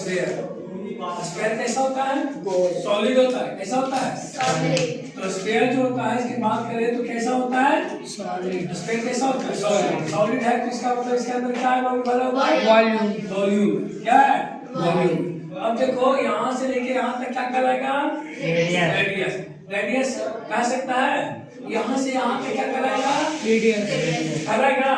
Sphere कैसा होता है? सॉलिड होता है। कैसा होता है? तो स्फीयर जो होता है इसकी बात करें तो कैसा होता है? सॉलिड। स्फीयर कैसा होता है? सॉलिड। सॉलिड है तो इसका मतलब इसके अंदर क्या है? भरा हुआ है वॉल्यूम। वॉल्यूम क्या है? वॉल्यूम। अब देखो यहाँ से लेके यहाँ तक क्या कराएगा? रेडियस। रेडियस कह सकता है यहाँ से यहाँ तक क्या कराएगा? रेडियस कराएगा।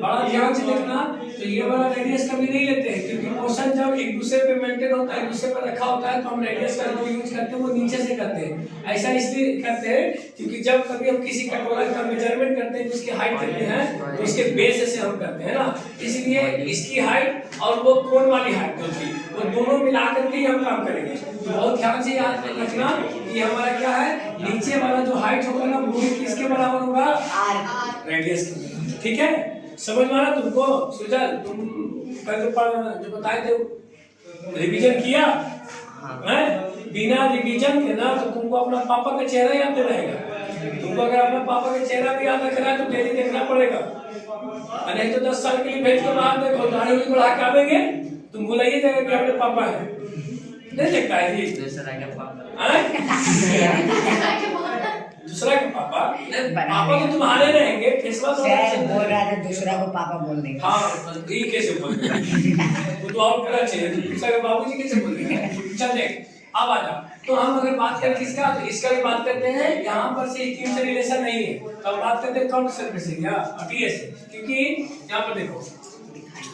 बड़ा ध्यान से देखना। तो ये वाला रेडियस कभी नहीं लेते हैं क्योंकि क्वेश्चन जब एक दूसरे पे मेंटेन होता है, एक दूसरे पे रखा होता है तो हम रेडियस का जो यूज करते हैं वो नीचे से करते हैं। ऐसा इसलिए करते हैं क्योंकि जब कभी हम किसी कटोरा का मेजरमेंट करते हैं तो उसकी हाइट कितनी है तो उसके बेस से हम करते हैं ना, इसलिए इसकी हाइट और वो कोण वाली हाइट जो थी वो दोनों मिला करके ही हम काम करेंगे। तो बहुत ध्यान से याद रखना कि हमारा क्या है, नीचे वाला जो हाइट होगा ना वो किसके बराबर होगा? रेडियस के। ठीक है, समझ में आ रहा तुमको? सुजल तुम कल जो बताए थे रिवीजन किया है? बिना रिवीजन के ना तो तुमको अपना पापा का चेहरा याद रहेगा। तुमको अगर अपना पापा का चेहरा भी याद रखना है तो डेली देखना पड़ेगा, नहीं तो 10 साल के लिए भेज के बाहर देखो दाढ़ी बढ़ा के आवेंगे तुम भुलाइए जाएगा कि अपने पापा है। नहीं देखता है जी दूसरा के पापा पापा तो तुम्हारे रहेंगे। फेसवा तो बोल रहा था दूसरा को पापा बोल देंगे। हाँ ये कैसे बोल वो तो और करना चाहिए, दूसरा के बाबूजी कैसे बोल देंगे? चल देख अब आ जा। तो हम अगर बात करें किसका तो इसका भी बात करते हैं। यहाँ पर से तीन से रिलेशन नहीं है तो हम बात करते हैं कौन सर्फेस से क्या टीएस से, क्योंकि यहाँ पर देखो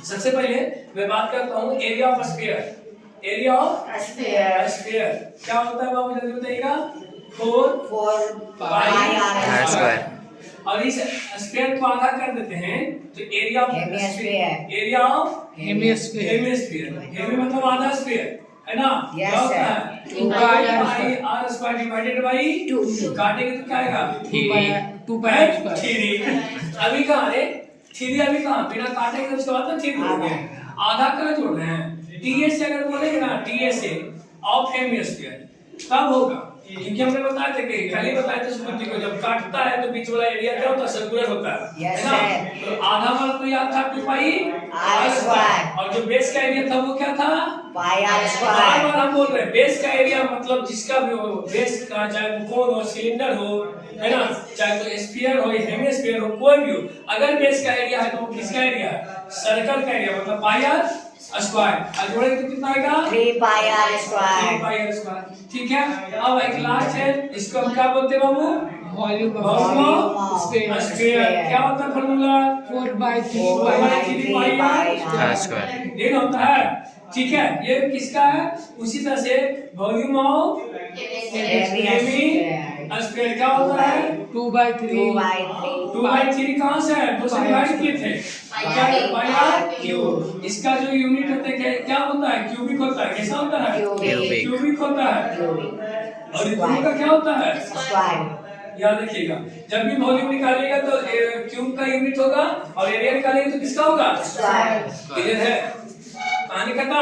सबसे पहले मैं बात करता हूँ area of sphere. Area of sphere क्या होता है बाबू जल्दी बताइएगा? 4 पाई आर स्क्वायर। और इस स्फीयर को आधा कर देते हैं तो area of area of hemisphere. Hemi मतलब आधा स्फीयर है ना? क्या होता है? 2 pi R square divided by 2। काटेंगे तो क्या आएगा? 2 पाई 3। अभी कहाँ है 3? अभी कहाँ बिना काटेंगे तो उसके बाद ना 3 हो गया। आधा कर जोड़ रहे हैं। टीएस से अगर बोलेंगे ना टीएस से ऑफ हेमिस्फीयर तब होगा, क्योंकि हमने बताया था कि खाली बताया था स्मृति को जब काटता है तो बीच वाला एरिया क्या होता है? सर्कुलर होता है ना? तो आधा वाला तो याद था 2 पाई आर स्क्वायर और जो बेस का एरिया था वो क्या था? पाई आर स्क्वायर। बार-बार हम बोल रहे हैं बेस का एरिया मतलब जिसका भी हो, बेस का चाहे कोन हो सिलेंडर हो है ना, चाहे तो स्फीयर हो हेमिस्फीयर हो कोई भी हो, अगर बेस का एरिया है तो वो किसका एरिया है? सर्कल का एरिया मतलब पाई आर स्क्वायर। और जोड़ेंगे तो कितना आएगा? 3 पाई आर स्क्वायर। ठीक है, अब एक लास्ट है इसको हम क्या बोलते हैं बाबू? Volume of sphere. क्या होता है फॉर्मूला? 4/3 पाई आर स्क्वायर ये होता है। ठीक है, ये किसका है? उसी तरह से वॉल्यूम ऑफ स्फीयर क्या होता है? 2/3 कहाँ से है? दो से डिवाइड किए थे पाई आर क्यूब। इसका जो यूनिट होता है क्या होता है? क्यूबिक होता है। कैसा होता है? क्यूबिक होता है। और ये दोनों का क्या होता है? स्क्वायर। याद रखिएगा जब भी वॉल्यूम निकालिएगा तो क्यूब का यूनिट होगा और एरिया निकालेंगे तो किसका होगा? स्क्वायर। ये है कहानी खत्म।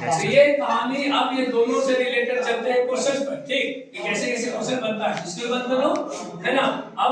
तो ये कहानी अब ये दोनों से रिलेटेड चलते हैं क्वेश्चन पर। ठीक, कैसे कैसे क्वेश्चन बनता है इसके बाद है ना। अब